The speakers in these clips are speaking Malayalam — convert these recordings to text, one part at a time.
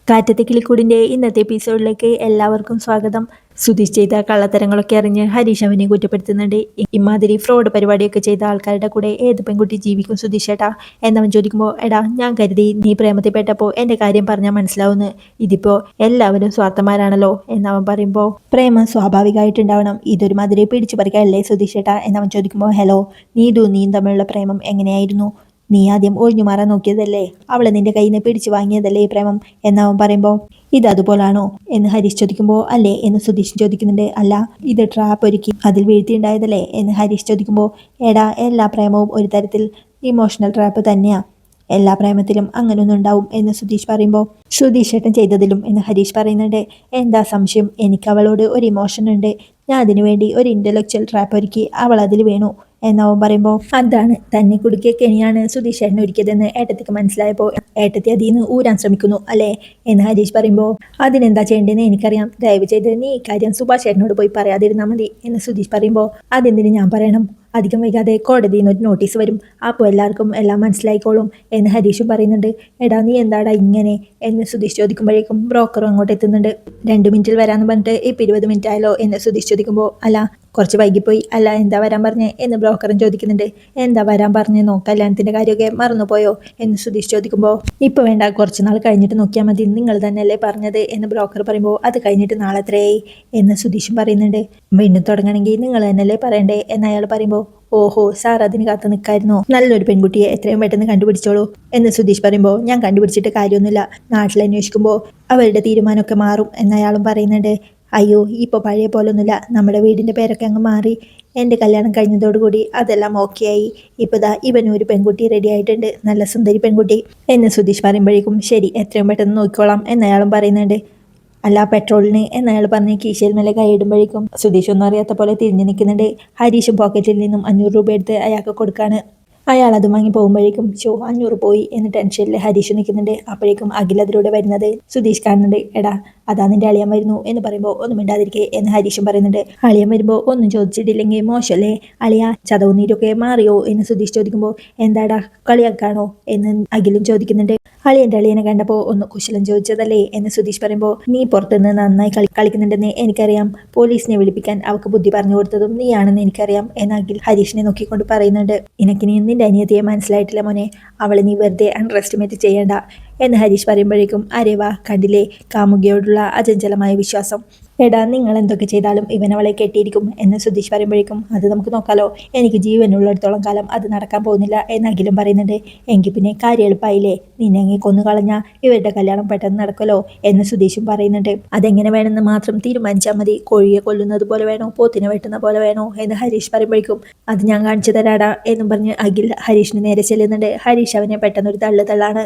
കാറ്റത്തെ കിളിക്കൂടിൻ്റെ ഇന്നത്തെ എപ്പിസോഡിലേക്ക് എല്ലാവർക്കും സ്വാഗതം. സുധീഷ് ചെയ്ത കള്ളത്തരങ്ങളൊക്കെ അറിഞ്ഞ് ഹരീഷ് അവനെ കുറ്റപ്പെടുത്തുന്നുണ്ട്. ഇമാതിരി ഫ്രോഡ് പരിപാടിയൊക്കെ ചെയ്ത ആൾക്കാരുടെ കൂടെ ഏത് പെൺകുട്ടി ജീവിക്കും സുധീഷ് ഏട്ടാ എന്നവൻ ചോദിക്കുമ്പോൾ, എടാ ഞാൻ കരുതി നീ പ്രേമത്തിൽ പെട്ടപ്പോൾ എൻ്റെ കാര്യം പറഞ്ഞാൽ മനസ്സിലാവുന്നു, ഇതിപ്പോൾ എല്ലാവരും സ്വാർത്ഥന്മാരാണല്ലോ എന്നവൻ പറയുമ്പോൾ, പ്രേമം സ്വാഭാവികമായിട്ടുണ്ടാവണം, ഇതൊരു മാതിരി പിടിച്ചു പറിക്കാനല്ലേ സുധീഷ് ഏട്ടാ എന്നവൻ ചോദിക്കുമ്പോൾ, ഹലോ നീയും തമ്മിലുള്ള പ്രേമം എങ്ങനെയായിരുന്നു? നീ ആദ്യം ഒഴിഞ്ഞു മാറാൻ നോക്കിയതല്ലേ, അവളെ നിന്റെ കയ്യിൽ നിന്ന് പിടിച്ചു വാങ്ങിയതല്ലേ ഈ പ്രേമം എന്നവൻ പറയുമ്പോൾ, ഇത് അതുപോലാണോ എന്ന് ഹരീഷ് ചോദിക്കുമ്പോൾ, അല്ലേ എന്ന് സുധീഷ് ചോദിക്കുന്നുണ്ട്. അല്ല, ഇത് ട്രാപ്പ് ഒരുക്കി അതിൽ വീഴ്ത്തിയുണ്ടായതല്ലേ എന്ന് ഹരീഷ് ചോദിക്കുമ്പോൾ, എടാ എല്ലാ പ്രേമവും ഒരു തരത്തിൽ ഇമോഷണൽ ട്രാപ്പ് തന്നെയാ, എല്ലാ പ്രേമത്തിലും അങ്ങനെയൊന്നും ഉണ്ടാവും എന്ന് സുധീഷ് പറയുമ്പോൾ, സുധീഷ് ഏട്ടൻ ചെയ്തതിലും എന്ന് ഹരീഷ് പറയുന്നുണ്ട്. എന്താ സംശയം, എനിക്ക് അവളോട് ഒരു ഇമോഷൻ ഉണ്ട്, ഞാൻ അതിനു വേണ്ടി ഒരു ഇന്റലക്ച്വൽ ട്രാപ്പ് ഒരുക്കി, അവൾ അതിൽ വീണു എന്നവൻ പറയുമ്പോൾ, അതാണ് തന്നെ കുടുക്കിയ കെണിയാണ് സുധീഷ് ഏട്ടൻ ഒരുക്കിയതെന്ന് ഏട്ടത്തിക്ക് മനസ്സിലായപ്പോൾ ഏട്ടത്തി അതിൽ നിന്ന് ഊരാൻ ശ്രമിക്കുന്നു അല്ലേ എന്ന് ഹരീഷ് പറയുമ്പോൾ, അതിനെന്താ ചെയ്യേണ്ടതെന്ന് എനിക്കറിയാം, ദയവ് ചെയ്ത് നീ ഈ കാര്യം സുഭാഷ് ഏട്ടനോട് പോയി പറയാതിരുന്നാൽ മതി എന്ന് സുധീഷ് പറയുമ്പോൾ, അതെന്തിന് ഞാൻ പറയണം, അധികം വൈകാതെ കോടതിയിൽ നിന്ന് ഒരു നോട്ടീസ് വരും, അപ്പോൾ എല്ലാവർക്കും എല്ലാം മനസ്സിലായിക്കോളും എന്ന് ഹരീഷും പറയുന്നുണ്ട്. എടാ നീ എന്താടാ ഇങ്ങനെ എന്ന് സുധീഷ് ചോദിക്കുമ്പോഴേക്കും ബ്രോക്കറും അങ്ങോട്ട് എത്തുന്നുണ്ട്. 2 മിനിറ്റിൽ വരാമെന്ന് പറഞ്ഞിട്ട് ഇപ്പോൾ 20 മിനിറ്റ് ആയല്ലോ എന്ന് സുധീഷ് ചോദിക്കുമ്പോൾ, അല്ല കുറച്ച് വൈകിപ്പോയി, അല്ല എന്താ വരാൻ പറഞ്ഞേ എന്ന് ബ്രോക്കറും ചോദിക്കുന്നുണ്ട്. എന്താ വരാൻ പറഞ്ഞെന്നോ, കല്യാണത്തിൻ്റെ കാര്യമൊക്കെ മറന്നുപോയോ എന്ന് സുധീഷ് ചോദിക്കുമ്പോൾ, ഇപ്പോൾ വേണ്ട, കുറച്ച് നാൾ കഴിഞ്ഞിട്ട് നോക്കിയാൽ മതി, നിങ്ങൾ തന്നെയല്ലേ പറഞ്ഞത് എന്ന് ബ്രോക്കർ പറയുമ്പോൾ, അത് കഴിഞ്ഞിട്ട് നാളെ എത്രയായി എന്ന് സുധീഷും പറയുന്നുണ്ട്. വീണ്ടും തുടങ്ങണമെങ്കിൽ നിങ്ങൾ തന്നെയല്ലേ പറയണ്ടേ എന്ന് അയാൾ പറയുമ്പോൾ, ഓഹോ സാർ അതിന് കാത്തു നിൽക്കായിരുന്നോ, നല്ലൊരു പെൺകുട്ടിയെ എത്രയും പെട്ടെന്ന് കണ്ടുപിടിച്ചോളൂ എന്ന് സുധീഷ് പറയുമ്പോൾ, ഞാൻ കണ്ടുപിടിച്ചിട്ട് കാര്യമൊന്നുമില്ല, നാട്ടിൽ അന്വേഷിക്കുമ്പോൾ അവരുടെ തീരുമാനമൊക്കെ മാറും എന്നയാളും പറയുന്നുണ്ട്. അയ്യോ ഇപ്പോൾ പഴയ പോലൊന്നുമില്ല, നമ്മുടെ വീടിൻ്റെ പേരൊക്കെ അങ്ങ് മാറി, എൻ്റെ കല്യാണം കഴിഞ്ഞതോടുകൂടി അതെല്ലാം ഓക്കെ ആയി, ഇപ്പോൾ ദാ ഇവനും ഒരു പെൺകുട്ടി റെഡി ആയിട്ടുണ്ട്, നല്ല സുന്ദരി പെൺകുട്ടി എന്ന് സുധീഷ് പറയുമ്പോഴേക്കും, ശരി എത്രയും പെട്ടെന്ന് നോക്കിക്കോളാം എന്നയാളും പറയുന്നുണ്ട്. അല്ല പെട്രോളിന് എന്നയാൾ പറഞ്ഞ് കീശയിൽ മേലെ കൈയിടുമ്പോഴേക്കും സുധീഷ് ഒന്നും അറിയാത്ത പോലെ തിരിഞ്ഞു നിൽക്കുന്നുണ്ട്. ഹരീഷും പോക്കറ്റിൽ നിന്നും 500 രൂപ എടുത്ത് അയാൾക്ക് കൊടുക്കാണ്. അയാൾ അത് വാങ്ങി പോകുമ്പോഴേക്കും 500 പോയി എന്ന് ടെൻഷനിൽ ഹരീഷ് നിൽക്കുന്നുണ്ട്. അപ്പോഴേക്കും അഖിൽ അതിലൂടെ വരുന്നത് സുധീഷ് കാണുന്നുണ്ട്. എടാ അതാ നിന്റെ അളിയൻ വരുന്നു എന്ന് പറയുമ്പോൾ, ഒന്നും മിണ്ടാതിരിക്കേ എന്ന് ഹരീഷും പറയുന്നുണ്ട്. അളിയൻ വരുമ്പോൾ ഒന്നും ചോദിച്ചിട്ടില്ലെങ്കിൽ മോശമല്ലേ, അളിയ ചതവും നീരൊക്കെ മാറിയോ എന്ന് സുധീഷ് ചോദിക്കുമ്പോൾ, എന്താടാ കളിയാക്കാണോ എന്ന് അഖിലും ചോദിക്കുന്നുണ്ട്. അളിയൻ്റെ അളിയനെ കണ്ടപ്പോൾ ഒന്ന് കുശലം ചോദിച്ചതല്ലേ എന്ന് സുധീഷ് പറയുമ്പോൾ, നീ പുറത്തുനിന്ന് നന്നായി കളിക്കുന്നുണ്ടെന്ന് എനിക്കറിയാം, പോലീസിനെ വിളിപ്പിക്കാൻ അവൾക്ക് ബുദ്ധി പറഞ്ഞു കൊടുത്തതും നീയാണെന്ന് എനിക്കറിയാം എന്ന് അഖിൽ ഹരീഷിനെ നോക്കിക്കൊണ്ട് പറയുന്നുണ്ട്. നിനക്കിനി നിന്റെ അനിയത്തിയെ മനസ്സിലായിട്ടില്ല മോനെ, അവളെ നീ വെറുതെ അണ്ടർ എസ്റ്റിമേറ്റ് ചെയ്യേണ്ട എന്ന് ഹരീഷ് പറയുമ്പോഴേക്കും, അരേ വാ കണ്ടില്ലേ കാമുകിയോടുള്ള അചഞ്ചലമായ വിശ്വാസം, എടാ നിങ്ങൾ എന്തൊക്കെ ചെയ്താലും ഇവൻ അവളെ കെട്ടിയിരിക്കും എന്ന് സുധീഷ് പറയുമ്പോഴേക്കും, അത് നമുക്ക് നോക്കാലോ, എനിക്ക് ജീവനുള്ളിടത്തോളം കാലം അത് നടക്കാൻ പോകുന്നില്ല എന്ന് അഖിലും പറയുന്നുണ്ട്. എങ്കിൽ പിന്നെ കാര്യം എളുപ്പമായില്ലേ, നിന്നെ അങ്ങ് കൊന്നു കളഞ്ഞാൽ ഇവരുടെ കല്യാണം പെട്ടെന്ന് നടക്കുമല്ലോ എന്ന് സുധീഷും പറയുന്നുണ്ട്. അതെങ്ങനെ വേണമെന്ന് മാത്രം തീരുമാനിച്ചാൽ മതി, കോഴിയെ കൊല്ലുന്നത് പോലെ വേണോ പോത്തിനെ വെട്ടുന്ന പോലെ വേണോ എന്ന് ഹരീഷ് പറയുമ്പോഴേക്കും, അത് ഞാൻ കാണിച്ചു തരാടാ എന്നും പറഞ്ഞ് അഖിൽ ഹരീഷിന് നേരെ ചെല്ലുന്നുണ്ട്. ഹരീഷ് അവനെ പെട്ടെന്നൊരു തള്ളാണ്.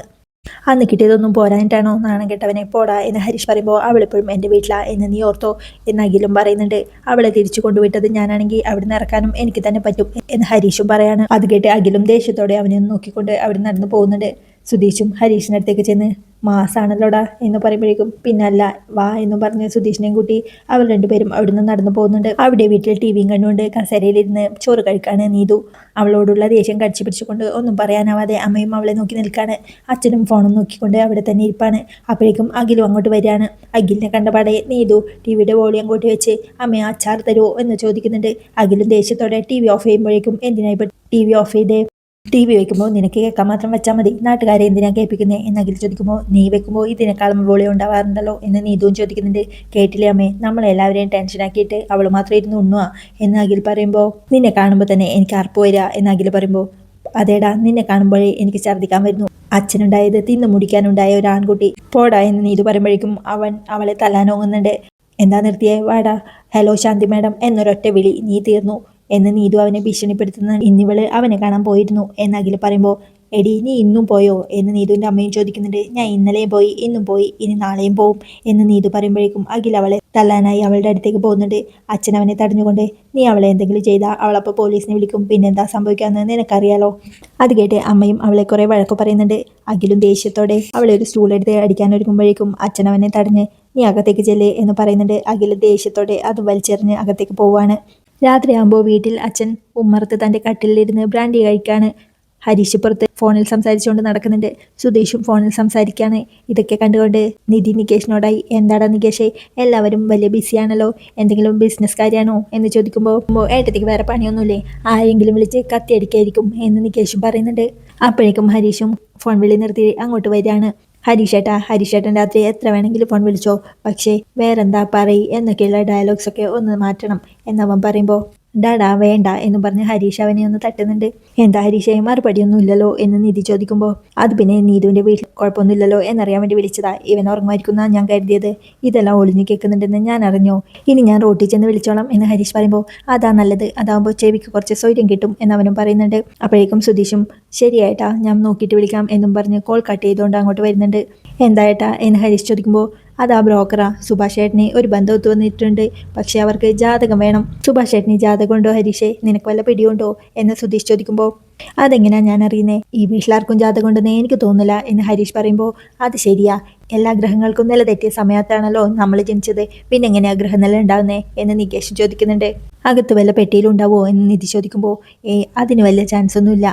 അന്ന് കിട്ടിയതൊന്നും പോരാഞ്ഞിട്ടാണോ നാണം കെട്ടവനെ, പോടാ എന്ന് ഹരീഷ് പറയുമ്പോൾ, അവളിപ്പോഴും എൻ്റെ വീട്ടിലാ എന്ന് നീ ഓർത്തോ എന്ന് അഖിലും പറയുന്നുണ്ട്. അവളെ തിരിച്ചു കൊണ്ടുവിട്ടത് ഞാനാണെങ്കിൽ അവിടെ നിന്ന് ഇറക്കാനും എനിക്ക് തന്നെ പറ്റും എന്ന് ഹരീഷും പറയാണ്. അത് കേട്ട് അഖിലും ദേഷ്യത്തോടെ അവനെ നോക്കിക്കൊണ്ട് അവിടെ നടന്നു പോകുന്നുണ്ട്. സുധീഷും ഹരീഷിൻ്റെ അടുത്തേക്ക് ചെന്ന്, മാസാണല്ലോടാ എന്ന് പറയുമ്പോഴേക്കും, പിന്നല്ല വാ എന്നും പറഞ്ഞ് സുധീഷിനെയും കൂട്ടി അവർ രണ്ടുപേരും അവിടുന്ന് നടന്നു പോകുന്നുണ്ട്. അവിടെ വീട്ടിൽ ടിവിയും കണ്ടുകൊണ്ട് കസേരയിലിരുന്ന് ചോറ് കഴിക്കാണ് നീതു. അവളോടുള്ള ദേഷ്യം കടിച്ചു പിടിച്ചുകൊണ്ട് ഒന്നും പറയാനാവാതെ അമ്മയും അവളെ നോക്കി നിൽക്കാണ്. അച്ഛനും ഫോണും നോക്കിക്കൊണ്ട് അവിടെ തന്നെ ഇരിപ്പാണ്. അപ്പോഴേക്കും അഖിലും അങ്ങോട്ട് വരികയാണ്. അഖിലിനെ കണ്ടപാടെ നീതു ടിവിയുടെ വോളിയം കൂട്ടി വെച്ച്, അമ്മയെ അച്ചാർ തരുമോ എന്ന് ചോദിക്കുന്നുണ്ട്. അഖിലും ദേഷ്യത്തോടെ TV ഓഫ് ചെയ്യുമ്പോഴേക്കും, എന്തിനാ ഇപ്പോൾ TV ഓഫ് ചെയ്തേ, TV വെക്കുമ്പോൾ നിനക്ക് കേൾക്കാൻ മാത്രം വെച്ചാൽ മതി, നാട്ടുകാരെ എന്തിനാ കേൾപ്പിക്കുന്നത് എന്ന് അഖിൽ ചോദിക്കുമ്പോൾ, നീ വെക്കുമ്പോൾ ഇതിനേക്കാളും വോളിയം ഉണ്ടാവാറുണ്ടല്ലോ എന്ന് നീതുവും ചോദിക്കുന്നുണ്ട്. കേട്ടില്ലേ അമ്മേ, നമ്മളെല്ലാവരെയും ടെൻഷനാക്കിയിട്ട് അവൾ മാത്രം ഇരുന്ന് ഉണ്ണുക എന്ന് അഖിൽ പറയുമ്പോൾ, നിന്നെ കാണുമ്പോൾ തന്നെ എനിക്ക് അർപ്പ് വരിക എന്ന് അഖിൽ പറയുമ്പോൾ, അതേടാ നിന്നെ കാണുമ്പോഴേ എനിക്ക് ഛർദ്ദിക്കാൻ വരുന്നു, അച്ഛനുണ്ടായത് തിന്നു മുടിക്കാനുണ്ടായ ഒരു ആൺകുട്ടി, പോടാ എന്ന് നീതു പറയുമ്പോഴേക്കും അവൻ അവളെ തല്ലാനോങ്ങുന്നുണ്ട്. എന്താ നിർത്തിയേ, വാടാ, ഹലോ ശാന്തി മാഡം എന്നൊരൊറ്റ വിളി, നീ തീർന്നു എന്ന് നീതു അവനെ ഭീഷണിപ്പെടുത്തുന്ന, ഇന്നിവള് അവനെ കാണാൻ പോയിരുന്നു എന്ന് അഖിൽ പറയുമ്പോൾ, എടി നീ ഇന്നും പോയോ എന്ന് നീതുവിൻ്റെ അമ്മയും ചോദിക്കുന്നുണ്ട്. ഞാൻ ഇന്നലെയും പോയി, ഇന്നും പോയി, ഇനി നാളെയും പോവും എന്ന് നീതു പറയുമ്പോഴേക്കും അഖിൽ അവളെ തല്ലാനായി അവളുടെ അടുത്തേക്ക് പോകുന്നുണ്ട്. അച്ഛൻ അവനെ തടഞ്ഞുകൊണ്ട്, നീ അവളെ എന്തെങ്കിലും ചെയ്താൽ അവളപ്പോൾ പോലീസിനെ വിളിക്കും, പിന്നെന്താ സംഭവിക്കാമെന്ന് നിനക്കറിയാലോ. അത് കേട്ട് അമ്മയും അവളെ കുറേ വഴക്ക് പറയുന്നുണ്ട്. അഖിലും ദേഷ്യത്തോടെ അവളെ ഒരു സ്റ്റൂൾ എടുത്ത് അടിക്കാനൊരുങ്ങുമ്പോഴേക്കും അച്ഛൻ അവനെ തടഞ്ഞ്, നീ അകത്തേക്ക് ചെല്ലേ എന്ന് പറയുന്നുണ്ട്. അഖിൽ ദേഷ്യത്തോടെ അത് വലിച്ചെറിഞ്ഞ് അകത്തേക്ക് പോവാണ്. രാത്രിയാകുമ്പോൾ വീട്ടിൽ അച്ഛൻ ഉമ്മറത്ത് തൻ്റെ കട്ടിലിരുന്ന് ബ്രാൻഡി കഴിക്കാണ്. ഹരീഷ് പുറത്ത് ഫോണിൽ സംസാരിച്ചുകൊണ്ട് നടക്കുന്നുണ്ട്. സുധീഷും ഫോണിൽ സംസാരിക്കുകയാണ്. ഇതൊക്കെ കണ്ടുകൊണ്ട് നിധി നികേഷിനോടായി, എന്താടാ നികേഷേ, എല്ലാവരും വലിയ ബിസിയാണല്ലോ, എന്തെങ്കിലും ബിസിനസ് കാര്യമാണോ എന്ന് ചോദിക്കുമ്പോൾ ഏട്ടത്തിക്ക് വേറെ പണിയൊന്നുമില്ലേ, ആരെങ്കിലും വിളിച്ച് കത്തിയടിക്കായിരിക്കും എന്ന് നികേഷും പറയുന്നുണ്ട്. അപ്പോഴേക്കും ഹരീഷും ഫോൺ വിളി നിർത്തി അങ്ങോട്ട് വരികയാണ്. ഹരീഷേട്ടൻ രാത്രി എത്ര വേണമെങ്കിലും ഫോൺ വിളിച്ചോ, പക്ഷേ വേറെന്താ പറയ് എന്നൊക്കെയുള്ള ഡയലോഗ്സൊക്കെ ഒന്ന് മാറ്റണം എന്നവൻ പറയുമ്പോൾ ഡാടാ വേണ്ട എന്ന് പറഞ്ഞ് ഹരീഷ് അവനെ ഒന്ന് തട്ടുന്നുണ്ട്. എന്താ ഹരീഷേ, മറുപടിയൊന്നും ഇല്ലല്ലോ എന്ന് നിധി ചോദിക്കുമ്പോൾ അത് പിന്നെ നീതുവിൻ്റെ വീട്ടിൽ കുഴപ്പമൊന്നുമില്ലല്ലോ എന്നറിയാൻ വേണ്ടി വിളിച്ചതാ. ഇവൻ ഉറങ്ങുമായിരിക്കുന്ന ഞാൻ കരുതിയത്, ഇതെല്ലാം ഒളിഞ്ഞു കേൾക്കുന്നുണ്ടെന്ന് ഞാൻ അറിഞ്ഞോ, ഇനി ഞാൻ റോട്ടിൽ ചെന്ന് വിളിച്ചോളാം എന്ന് ഹരീഷ് പറയുമ്പോൾ അതാ നല്ലത്, അതാകുമ്പോൾ ചെവിക്ക് കുറച്ച് സൗകര്യം കിട്ടും എന്നവനും പറയുന്നുണ്ട്. അപ്പോഴേക്കും സുധീഷും ശരിയായിട്ടാ ഞാൻ നോക്കിയിട്ട് വിളിക്കാം എന്നും പറഞ്ഞ് കോൾ കട്ട് ചെയ്തുകൊണ്ട് അങ്ങോട്ട് വരുന്നുണ്ട്. എന്തായിട്ടാ എന്ന് ഹരീഷ് ചോദിക്കുമ്പോൾ അതാ ബ്രോക്കറാ, സുഭാഷ് ഏട്ടന് ഒരു ബന്ധം ഒത്തു വന്നിട്ടുണ്ട്, പക്ഷെ അവർക്ക് ജാതകം വേണം. സുഭാഷ് ഏട്ടന് ജാതകം ഉണ്ടോ ഹരീഷേ, നിനക്ക് വല്ല പിടിയുണ്ടോ എന്ന് സുധീഷ് ചോദിക്കുമ്പോൾ അതെങ്ങനെയാ ഞാൻ അറിയുന്നേ, ഈ വീട്ടിലാർക്കും ജാതകം ഉണ്ടെന്ന് എനിക്ക് തോന്നില്ല എന്ന് ഹരീഷ് പറയുമ്പോൾ അത് ശരിയാ, എല്ലാ ഗ്രഹങ്ങൾക്കും നില തെറ്റിയ സമയത്താണല്ലോ നമ്മൾ ജനിച്ചത്, പിന്നെ എങ്ങനെയാ ഗ്രഹനില ഉണ്ടാകുന്നേ എന്ന് നികേഷ് ചോദിക്കുന്നുണ്ട്. അകത്ത് വല്ല പെട്ടിയിലുണ്ടാവോ എന്ന് നിധി ചോദിക്കുമ്പോൾ അതിന് വലിയ ചാൻസ് ഒന്നുമില്ല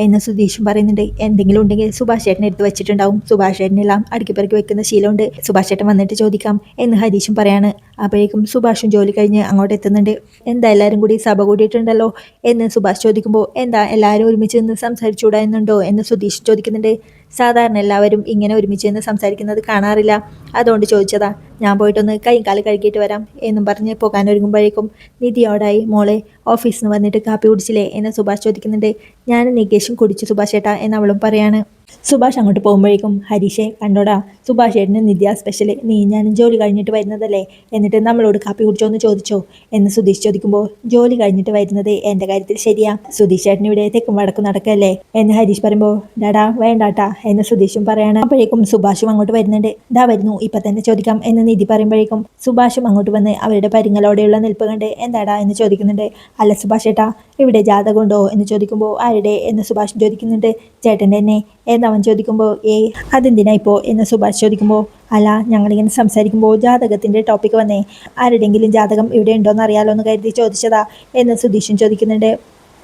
എന്ന് സുധീഷും പറയുന്നുണ്ട്. എന്തെങ്കിലും ഉണ്ടെങ്കിൽ സുഭാഷ് ചേട്ടനെ എടുത്ത് വെച്ചിട്ടുണ്ടാവും, സുഭാഷ് ചേട്ടനെല്ലാം അടുക്കിപ്പറക്കി വെക്കുന്ന ശീലമുണ്ട്, സുഭാഷ് ചേട്ടൻ വന്നിട്ട് ചോദിക്കാം എന്ന് ഹരീഷും പറയാണ്. അപ്പോഴേക്കും സുഭാഷും ജോലി കഴിഞ്ഞ് അങ്ങോട്ട് എത്തുന്നുണ്ട്. എന്താ എല്ലാവരും കൂടി സഭ കൂടിയിട്ടുണ്ടല്ലോ എന്ന് സുഭാഷ് ചോദിക്കുമ്പോൾ എന്താ എല്ലാവരും ഒരുമിച്ച് നിന്ന് സംസാരിച്ചുകൂടാ എന്നുണ്ടോ എന്ന് സുധീഷ് ചോദിക്കുന്നുണ്ട്. സാധാരണ എല്ലാവരും ഇങ്ങനെ ഒരുമിച്ച് നിന്ന് സംസാരിക്കുന്നത് കാണാറില്ല, അതുകൊണ്ട് ചോദിച്ചതാ, ഞാൻ പോയിട്ടൊന്ന് കൈയും കാല് കഴുകിയിട്ട് വരാം എന്നും പറഞ്ഞ് പോകാനൊരുങ്ങുമ്പോഴേക്കും നിധിയോടായി മോളെ ഓഫീസിൽ നിന്ന് വന്നിട്ട് കാപ്പി കുടിച്ചില്ലേ എന്ന് സുഭാഷ് ചോദിക്കുന്നുണ്ട്. ഞാനും നികേഷും കുടിച്ചു സുഭാഷ് ഏട്ടാ എന്നവളും പറയാണ്. സുഭാഷ് അങ്ങോട്ട് പോകുമ്പോഴേക്കും ഹരീഷേ കണ്ടോടാ, സുഭാഷ് ഏട്ടന് നിത്യ സ്പെഷ്യൽ, നീ ഞാനും ജോലി കഴിഞ്ഞിട്ട് വരുന്നതല്ലേ, എന്നിട്ട് നമ്മളോട് കാപ്പി കുടിച്ചോ എന്ന് ചോദിച്ചോ എന്ന് സുധീഷ് ചോദിക്കുമ്പോൾ ജോലി കഴിഞ്ഞിട്ട് വരുന്നത് എൻ്റെ കാര്യത്തിൽ ശരിയാ, സുധീഷ് ഏട്ടൻ ഇവിടെ തെക്കും വടക്കും നടക്കല്ലേ എന്ന് ഹരീഷ് പറയുമ്പോൾ ഡാടാ വേണ്ടാട്ടാ എന്ന് സുധീഷും പറയാണ്. അപ്പോഴേക്കും സുഭാഷും അങ്ങോട്ട് വരുന്നുണ്ട്. ദാ വരുന്നു, ഇപ്പം തന്നെ ചോദിക്കാം എന്ന് നിധി പറയുമ്പോഴേക്കും സുഭാഷും അങ്ങോട്ട് വന്ന് അവരുടെ പരിങ്ങളോടെയുള്ള നിൽപ്പ് കണ്ട് എന്താടാ എന്ന് ചോദിക്കുന്നുണ്ട്. അല്ല സുഭാഷ് ഏട്ടാ, ഇവിടെ ജാതകമുണ്ടോ എന്ന് ചോദിക്കുമ്പോൾ ആരുടെ എന്ന് സുഭാഷ് ചോദിക്കുന്നുണ്ട്. ചേട്ടൻ്റെ തന്നെ എന്നവൻ ചോദിക്കുമ്പോൾ അതെന്തിനാ ഇപ്പോൾ എന്ന് സുഭാഷ് ചോദിക്കുമ്പോൾ അല്ല ഞങ്ങളിങ്ങനെ സംസാരിക്കുമ്പോൾ ജാതകത്തിൻ്റെ ടോപ്പിക്ക് വന്നേ, ആരുടെങ്കിലും ജാതകം ഇവിടെ ഉണ്ടോയെന്ന് അറിയാലോ എന്ന് കരുതി ചോദിച്ചതാ എന്ന് സുധീഷും ചോദിക്കുന്നുണ്ട്.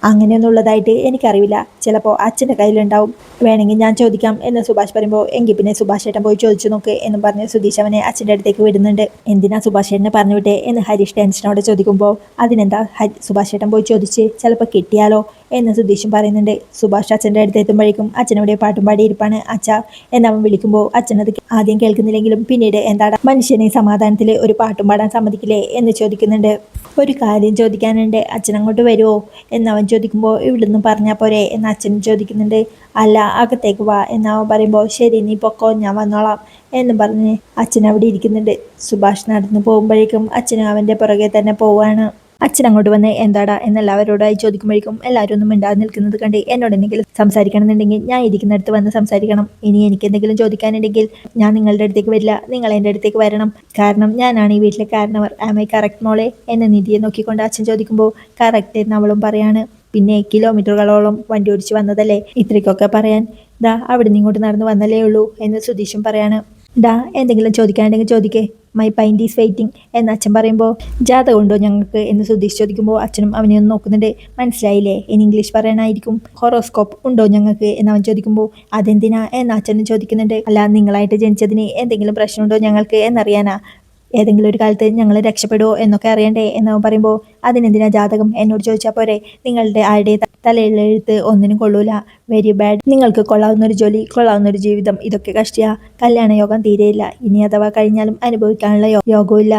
അങ്ങനെയൊന്നുള്ളതായിട്ട് എനിക്കറിയില്ല, ചിലപ്പോൾ അച്ഛൻ്റെ കയ്യിലുണ്ടാവും, വേണമെങ്കിൽ ഞാൻ ചോദിക്കാം എന്ന് സുഭാഷ് പറയുമ്പോൾ എങ്കിൽ പിന്നെ സുഭാഷ് ഏട്ടൻ പോയി ചോദിച്ചു നോക്ക് എന്നും പറഞ്ഞ് സുധീഷ് അവനെ അച്ഛൻ്റെ അടുത്തേക്ക് വിടുന്നുണ്ട്. എന്തിനാ സുഭാഷ് ഏട്ടനെ പറഞ്ഞു വിട്ടേ എന്ന് ഹരീഷ് ടെൻഷനോടെ ചോദിക്കുമ്പോൾ അതിനെന്താ സുഭാഷ് ഏട്ടൻ പോയി ചോദിച്ച് ചിലപ്പോൾ കിട്ടിയാലോ എന്ന് സുധീഷും പറയുന്നുണ്ട്. സുഭാഷ് അച്ഛൻ്റെ അടുത്ത് എത്തുമ്പോഴേക്കും അച്ഛനവിടെ പാട്ടും പാടി ഇരിപ്പാണ്. അച്ഛ എന്നവൻ വിളിക്കുമ്പോൾ അച്ഛനത് ആദ്യം കേൾക്കുന്നില്ലെങ്കിലും പിന്നീട് എന്താടാ മനുഷ്യനെ സമാധാനത്തിൽ ഒരു പാട്ടും പാടാൻ സമ്മതിക്കില്ലേ എന്ന് ചോദിക്കുന്നുണ്ട്. ഒരു കാര്യം ചോദിക്കാനുണ്ട്, അച്ഛൻ അങ്ങോട്ട് വരുമോ എന്നവൻ ചോദിക്കുമ്പോൾ ഇവിടുന്ന് പറഞ്ഞാൽ പോരെ എന്ന് അച്ഛൻ ചോദിക്കുന്നുണ്ട്. അല്ല അകത്തേക്ക് വാ എന്നവൻ പറയുമ്പോൾ ശരി നീ പൊക്കോ ഞാൻ വന്നോളാം എന്നും പറഞ്ഞ് അച്ഛൻ അവിടെ ഇരിക്കുന്നുണ്ട്. സുഭാഷ് നടന്നു പോകുമ്പോഴേക്കും അച്ഛനും അവൻ്റെ പുറകെ തന്നെ പോവുകയാണ്. അച്ഛൻ അങ്ങോട്ട് വന്ന് എന്താടാ എന്നെല്ലാവരോടായി ചോദിക്കുമ്പോഴേക്കും എല്ലാവരും ഒന്നും മിണ്ടാതെ നിൽക്കുന്നത് കണ്ട് എന്നോട് എന്തെങ്കിലും സംസാരിക്കണമെന്നുണ്ടെങ്കിൽ ഞാൻ ഇരിക്കുന്നിടത്ത് വന്ന് സംസാരിക്കണം, ഇനി എനിക്ക് എന്തെങ്കിലും ചോദിക്കാനുണ്ടെങ്കിൽ ഞാൻ നിങ്ങളുടെ അടുത്തേക്ക് വരില്ല, നിങ്ങൾ എൻ്റെ അടുത്തേക്ക് വരണം, കാരണം ഞാനാണ് ഈ വീട്ടിലെ കാരണവർ, ആം ഐ കറക്റ്റ് മോളെ എന്ന് നിധിയെ നോക്കിക്കൊണ്ട് അച്ഛൻ ചോദിക്കുമ്പോൾ കറക്റ്റ് എന്ന് അവളും പറയാണ്. പിന്നെ കിലോമീറ്ററുകളോളം വണ്ടി ഓടിച്ച് വന്നതല്ലേ, ഇത്രയ്ക്കൊക്കെ പറയാൻ ദാ അവിടെ നിന്ന് ഇങ്ങോട്ട് നടന്ന് വന്നല്ലേ ഉള്ളൂ എന്ന് സുധീഷും പറയാണ്. ഡാ എന്തെങ്കിലും ചോദിക്കാനുണ്ടെങ്കിൽ ചോദിക്കേ, മൈ പൈൻറ്റ് ഈസ് വെയിറ്റിംഗ് എന്ന് അച്ഛൻ പറയുമ്പോൾ ജാതകം ഉണ്ടോ ഞങ്ങൾക്ക് എന്ന് സുധീഷ് ചോദിക്കുമ്പോൾ അച്ഛനും അവനെ ഒന്ന് നോക്കുന്നുണ്ട്. മനസ്സിലായില്ലേ, ഇനി ഇംഗ്ലീഷ് പറയാനായിരിക്കും. ഹൊറോസ്കോപ്പ് ഉണ്ടോ ഞങ്ങൾക്ക് എന്ന് അവൻ ചോദിക്കുമ്പോൾ അതെന്തിനാ എന്ന് അച്ഛനും ചോദിക്കുന്നുണ്ട്. അല്ല നിങ്ങളായിട്ട് ജനിച്ചതിന് എന്തെങ്കിലും പ്രശ്നമുണ്ടോ ഞങ്ങൾക്ക് എന്നറിയാനാ, ഏതെങ്കിലും ഒരു കാലത്ത് ഞങ്ങൾ രക്ഷപ്പെടുമോ എന്നൊക്കെ അറിയണ്ടേ എന്നവൻ പറയുമ്പോൾ അതിനെന്തിനാ ജാതകം, എന്നോട് ചോദിച്ചാൽ പോരെ, നിങ്ങളുടെ ആരുടെ തലയിലെഴുത്ത് ഒന്നിനും കൊള്ളൂല, വെരി ബാഡ്, നിങ്ങൾക്ക് കൊള്ളാവുന്നൊരു ജോലി കൊള്ളാവുന്നൊരു ജീവിതം ഇതൊക്കെ കഷ്ടിയാ, കല്യാണ യോഗം തീരെയില്ല, ഇനി അഥവാ കഴിഞ്ഞാലും അനുഭവിക്കാനുള്ള യോഗമില്ല,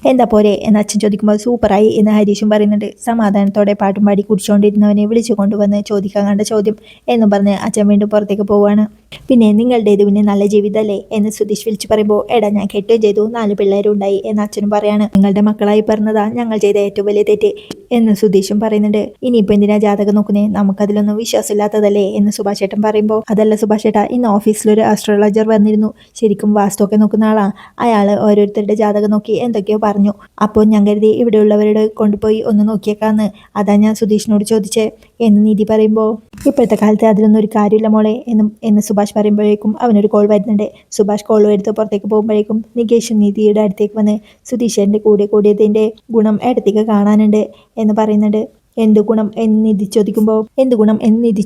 എന്താ പോരെ എന്ന് അച്ഛൻ ചോദിക്കുമ്പോൾ സൂപ്പറായി എന്ന് ഹരീഷും പറയുന്നുണ്ട്. സമാധാനത്തോടെ പാട്ടും പാടി കുടിച്ചുകൊണ്ടിരുന്നവനെ വിളിച്ചു കൊണ്ടുവന്ന് ചോദിക്കാൻ കണ്ട ചോദ്യം എന്നും പറഞ്ഞ് അച്ഛൻ വീണ്ടും പുറത്തേക്ക് പോവുകയാണ്. പിന്നെ നിങ്ങളുടേത് പിന്നെ നല്ല ജീവിതമല്ലേ എന്ന് സുധീഷ് വിളിച്ചു പറയുമ്പോൾ എടാ ഞാൻ കെട്ടുകയും ചെയ്തു 4 പിള്ളേരും ഉണ്ടായി എന്ന് അച്ഛനും പറയാണ്. നിങ്ങളുടെ മക്കളായി പറഞ്ഞതാ ഞങ്ങൾ ചെയ്ത ഏറ്റവും വലിയ തെറ്റ് എന്ന് സുധീഷും പറയുന്നുണ്ട്. ഇനിയിപ്പോൾ എന്തിനാ ജാതകം നോക്കുന്നേ, നമുക്കതിലൊന്നും വിശ്വാസമില്ലാത്തതല്ലേ എന്ന് സുഭാഷ് ഏട്ടൻ പറയുമ്പോൾ അതല്ല സുഭാഷ് ഏട്ടാ, ഇന്ന് ഓഫീസിലൊരു ആസ്ട്രോളജർ വന്നിരുന്നു, ശരിക്കും വാസ്തുവൊക്കെ നോക്കുന്ന ആളാണ്, അയാൾ ഓരോരുത്തരുടെ ജാതകം നോക്കി എന്തൊക്കെയോ പറഞ്ഞു, അപ്പോൾ ഞാൻ കരുതി ഇവിടെയുള്ളവരുടെ കൊണ്ടുപോയി ഒന്ന് നോക്കിയേക്കാന്ന്, അതാ ഞാൻ സുധീഷിനോട് ചോദിച്ചേ എന്ന് നിധി പറയുമ്പോൾ ഇപ്പോഴത്തെ കാലത്ത് അതിലൊന്നും ഒരു കാര്യമില്ല മോളെ എന്ന് സുഭാഷ് പറയുമ്പോഴേക്കും അവനൊരു കോൾ വരുന്നുണ്ട്. സുഭാഷ് കോൾ എടുത്ത് പുറത്തേക്ക് പോകുമ്പോഴേക്കും നികേഷും നിധിയുടെ അടുത്തേക്ക് വന്ന് സുധീഷൻ്റെ കൂടിയതിൻ്റെ ഗുണം ഇടത്തേക്ക് കാണാനുണ്ട് എന്ന് പറയുന്നുണ്ട്. എന്ത് ഗുണം എന്ന് നിധി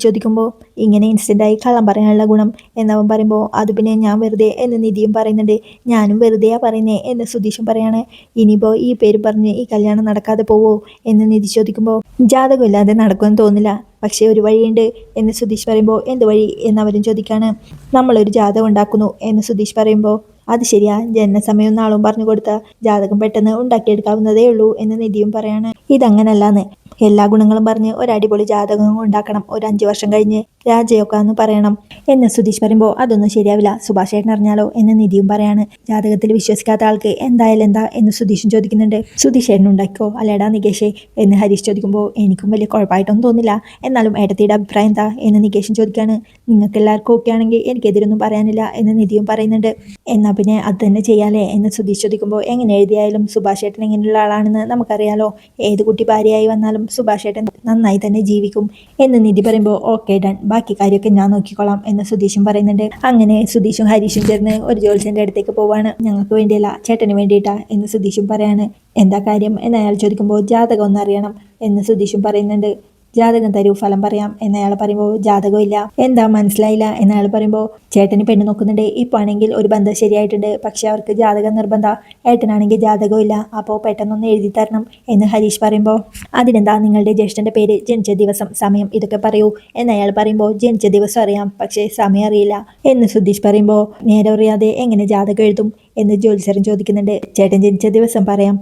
ചോദിക്കുമ്പോൾ ഇങ്ങനെ ഇൻസ്റ്റൻ്റായി കള്ളം പറയാനുള്ള ഗുണം എന്നവൻ പറയുമ്പോൾ അത് പിന്നെ ഞാൻ വെറുതെ എന്ന് നിധിയും പറയുന്നുണ്ട്. ഞാനും വെറുതെയാ പറയുന്നേ എന്ന് സുധീഷും പറയാണ്. ഇനിയിപ്പോൾ ഈ പേര് പറഞ്ഞ് ഈ കല്യാണം നടക്കാതെ പോവോ എന്ന് നിധി ചോദിക്കുമ്പോൾ ജാതകമില്ലാതെ നടക്കുമെന്ന് തോന്നില്ല, പക്ഷേ ഒരു വഴിയുണ്ട് എന്ന് സുധീഷ് പറയുമ്പോൾ എന്ത് വഴി എന്നവരും ചോദിക്കാണ്. നമ്മളൊരു ജാതകം ഉണ്ടാക്കുന്നു എന്ന് സുധീഷ് പറയുമ്പോൾ അത് ശരിയാ, ജനനസമയം നാളും പറഞ്ഞു കൊടുത്ത ജാതകം പെട്ടെന്ന് ഉണ്ടാക്കിയെടുക്കാവുന്നതേ ഉള്ളൂ എന്ന് നിധിയും പറയാണ്. ഇതങ്ങനല്ലാന്ന്, എല്ലാ ഗുണങ്ങളും പറഞ്ഞ് ഒരടിപൊളി ജാതകം ഉണ്ടാക്കണം, ഒരു 5 വർഷം കഴിഞ്ഞ് രാജയൊക്കാന്ന് പറയണം എന്ന് സുധീഷ് പറയുമ്പോൾ അതൊന്നും ശരിയാവില്ല, സുഭാഷ് ഏട്ടൻ അറിഞ്ഞാലോ എന്ന് നിധിയും പറയാണ്. ജാതകത്തിൽ വിശ്വസിക്കാത്ത ആൾക്ക് എന്തായാലും എന്താ എന്ന് സുധീഷും ചോദിക്കുന്നുണ്ട്. സുധീഷ് ഏട്ടൻ ഉണ്ടാക്കിക്കോ അല്ലേടാ നികേഷേ എന്ന് ഹരീഷ് ചോദിക്കുമ്പോൾ എനിക്കും വലിയ കുഴപ്പമായിട്ടൊന്നും തോന്നില്ല, എന്നാലും ഏട്ടത്തിയുടെ അഭിപ്രായം എന്താ എന്ന് നികേഷും ചോദിക്കാണ്. നിങ്ങൾക്ക് എല്ലാവർക്കും ഓക്കെ ആണെങ്കിൽ എനിക്കെതിരൊന്നും പറയാനില്ല എന്ന് നിധിയും പറയുന്നുണ്ട്. എന്നാൽ പിന്നെ അത് തന്നെ ചെയ്യാലേ എന്ന് സുധീഷ് ചോദിക്കുമ്പോൾ എങ്ങനെ എഴുതിയായാലും സുഭാഷ് ഏട്ടൻ എങ്ങനെയുള്ള ആളാണെന്ന് നമുക്കറിയാലോ, ഏത് കുട്ടി ഭാര്യയായി വന്നാലും സുഭാഷ് ഏട്ടൻ നന്നായി തന്നെ ജീവിക്കും എന്ന് നിധി പറയുമ്പോൾ ഓക്കെ ഡൺ, ബാക്കി കാര്യമൊക്കെ ഞാൻ നോക്കിക്കോളാം എന്ന് സുധീഷും പറയുന്നുണ്ട്. അങ്ങനെ സുധീഷും ഹരീഷും ചേർന്ന് ഒരു ജോത്സ്യൻ്റെ അടുത്തേക്ക് പോവാണ്. ഞങ്ങൾക്ക് വേണ്ടിയല്ല ചേട്ടന് വേണ്ടിയിട്ടാ എന്ന് സുധീഷും പറയാണ്. എന്താ കാര്യം എന്ന് അയാൾ ചോദിക്കുമ്പോൾ ജാതകം ഒന്നറിയണം എന്ന് സുധീഷും പറയുന്നുണ്ട്. ജാതകം തരൂ, ഫലം പറയാം എന്നയാൾ പറയുമ്പോൾ ജാതകമില്ല. എന്താ മനസ്സിലായില്ല എന്നയാൾ പറയുമ്പോൾ ചേട്ടന് പെണ്ണ് നോക്കുന്നുണ്ട്, ഇപ്പോൾ ആണെങ്കിൽ ഒരു ബന്ധം ശരിയായിട്ടുണ്ട്, പക്ഷെ അവർക്ക് ജാതകം നിർബന്ധ, ഏട്ടനാണെങ്കിൽ ജാതകമില്ല, അപ്പോൾ പെട്ടെന്നൊന്ന് എഴുതി തരണം എന്ന് ഹരീഷ് പറയുമ്പോൾ അതിനെന്താ നിങ്ങളുടെ ജ്യേഷ്ഠൻ്റെ പേര്, ജനിച്ച ദിവസം, സമയം ഇതൊക്കെ പറയൂ എന്നയാൾ പറയുമ്പോൾ ജനിച്ച ദിവസം അറിയാം പക്ഷേ സമയം അറിയില്ല എന്ന് സുധീഷ് പറയുമ്പോൾ നേരെ അറിയാതെ എങ്ങനെ ജാതകം എഴുതും എന്ന് ജ്യോത്സ്യരൻ ചോദിക്കുന്നുണ്ട്. ചേട്ടൻ ജനിച്ച ദിവസം പറയാം,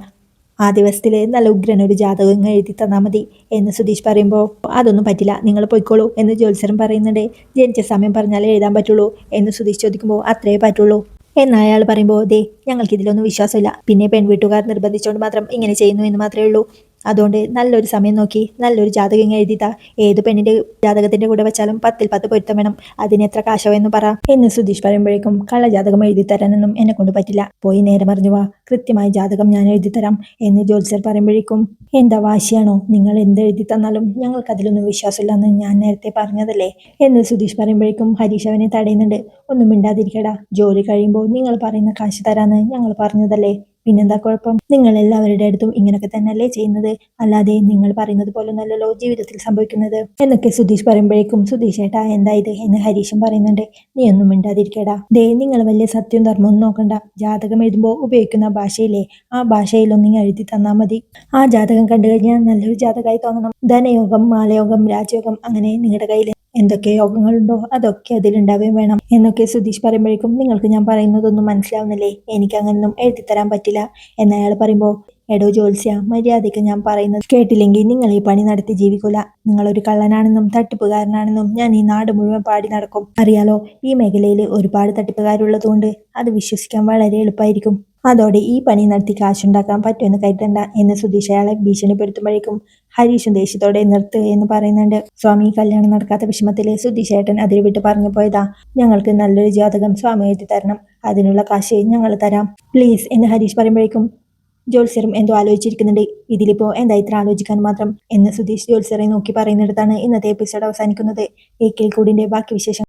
ആ ദിവസത്തിൽ നല്ല ഉഗ്രനൊരു ജാതകം എഴുതി തന്നാൽ മതി എന്ന് സുധീഷ് പറയുമ്പോൾ അതൊന്നും പറ്റില്ല, നിങ്ങൾ പോയിക്കോളൂ എന്ന് ജ്യോത്സ്യരൻ പറയുന്നുണ്ട്. ജനിച്ച സമയം പറഞ്ഞാലേ എഴുതാൻ പറ്റുള്ളൂ എന്ന് സുധീഷ് ചോദിക്കുമ്പോൾ അത്രേ പറ്റുള്ളൂ എന്ന് അയാൾ പറയുമ്പോൾ ദേ ഞങ്ങൾക്കിതിലൊന്നും വിശ്വാസമില്ല, പിന്നെ പെൺവീട്ടുകാർ നിർബന്ധിച്ചുകൊണ്ട് മാത്രം ഇങ്ങനെ ചെയ്യുന്നു എന്ന് മാത്രമേ ഉള്ളൂ, അതുകൊണ്ട് നല്ലൊരു സമയം നോക്കി നല്ലൊരു ജാതകം എഴുതിത്താ, ഏത് പെണ്ണിൻ്റെ ജാതകത്തിൻ്റെ കൂടെ വെച്ചാലും 10ൽ 10 പൊരുത്തം വേണം, അതിനെത്ര കാശോ എന്ന് പറ എന്ന് സുധീഷ് പറയുമ്പോഴേക്കും കള്ള ജാതകം എഴുതി തരാനൊന്നും എന്നെ കൊണ്ട് പറ്റില്ല, പോയി നേരെ മറിഞ്ഞു വാ, കൃത്യമായ ജാതകം ഞാൻ എഴുതി തരാം എന്ന് ജ്യോത്സ്യർ പറയുമ്പോഴേക്കും എന്താ വാശിയാണോ, നിങ്ങൾ എന്ത് എഴുതി തന്നാലും ഞങ്ങൾക്ക് അതിലൊന്നും വിശ്വാസമില്ലെന്ന് ഞാൻ നേരത്തെ പറഞ്ഞതല്ലേ എന്ന് സുധീഷ് പറയുമ്പോഴേക്കും ഹരീഷ് അവനെ തടയുന്നുണ്ട്. ഒന്നും മിണ്ടാതിരിക്കടാ, ജോലി കഴിയുമ്പോൾ നിങ്ങൾ പറയുന്ന കാശ് തരാന്ന് ഞങ്ങൾ പറഞ്ഞതല്ലേ, പിന്നെന്താ കുഴപ്പം, നിങ്ങൾ എല്ലാവരുടെ അടുത്തും ഇങ്ങനൊക്കെ തന്നെയല്ലേ ചെയ്യുന്നത്, അല്ലാതെ നിങ്ങൾ പറയുന്നത് പോലെ നല്ലല്ലോ ജീവിതത്തിൽ സംഭവിക്കുന്നത് എന്നൊക്കെ സുധീഷ് പറയുമ്പോഴേക്കും സുധീഷ് ഏട്ടാ എന്താ ഇത് എന്ന് ഹരീഷും പറയുന്നുണ്ട്. നീ ഒന്നും മിണ്ടാതിരിക്കടാ, ദേ നിങ്ങൾ വലിയ സത്യം ധർമ്മമൊന്നും നോക്കണ്ട, ജാതകം എഴുതുമ്പോൾ ഉപയോഗിക്കുന്ന ഭാഷയില്ലേ ആ ഭാഷയിലൊന്നും എഴുതി തന്നാൽ മതി, ആ ജാതകം കണ്ടു കഴിഞ്ഞാൽ നല്ലൊരു ജാതകമായി തോന്നണം, ധനയോഗം, മാലയോഗം, രാജയോഗം, അങ്ങനെ നിങ്ങളുടെ കയ്യിൽ എന്തൊക്കെ യോഗങ്ങളുണ്ടോ അതൊക്കെ അതിലുണ്ടാവുകയും വേണം എന്നൊക്കെ സുധീഷ് പറയുമ്പോഴേക്കും നിങ്ങൾക്ക് ഞാൻ പറയുന്നതൊന്നും മനസ്സിലാവുന്നില്ലേ, എനിക്ക് അങ്ങനെയൊന്നും എഴുതിത്തരാൻ പറ്റില്ല എന്നയാൾ പറയുമ്പോൾ എടോ ജോത്സ്യ, മര്യാദയ്ക്ക് ഞാൻ പറയുന്നത് കേട്ടില്ലെങ്കിൽ നിങ്ങൾ ഈ പണി നടത്തി ജീവിക്കൂല, നിങ്ങളൊരു കള്ളനാണെന്നും തട്ടിപ്പുകാരനാണെന്നും ഞാൻ ഈ നാട് മുഴുവൻ പാടി നടക്കും, അറിയാലോ ഈ മേഖലയിൽ ഒരുപാട് തട്ടിപ്പുകാരുള്ളതുകൊണ്ട് അത് വിശ്വസിക്കാൻ വളരെ എളുപ്പമായിരിക്കും, അതോടെ ഈ പണി നടത്തി കാശുണ്ടാക്കാൻ പറ്റുമെന്ന് കരുതണ്ട എന്ന് സുധീഷ് അയാളെ ഭീഷണിപ്പെടുത്തുമ്പോഴേക്കും ഹരീഷും ദേഷ്യത്തോടെ നിർത്ത് എന്ന് പറയുന്നുണ്ട്. സ്വാമി കല്യാണം നടക്കാത്ത വിഷമത്തില് സുധീഷ് ഏട്ടൻ അതിൽ വിട്ട് പറഞ്ഞു പോയതാ, ഞങ്ങൾക്ക് നല്ലൊരു ജാതകം സ്വാമി എഴുതി തരണം, അതിനുള്ള കാശ് ഞങ്ങൾ തരാം പ്ലീസ് എന്ന് ഹരീഷ് പറയുമ്പോഴേക്കും ജ്യോത്സ്യരും എന്തോ ആലോചിച്ചിരിക്കുന്നുണ്ട്. ഇതിലിപ്പോൾ എന്താ ഇത്ര ആലോചിക്കാൻ മാത്രം എന്ന് സുധീഷ് ജ്യോത്സ്യരെ നോക്കി പറയുന്നിടത്താണ് ഇന്നത്തെ എപ്പിസോഡ് അവസാനിക്കുന്നത്. ഏക്കിൽ കൂടിൻ്റെ ബാക്കി വിശേഷം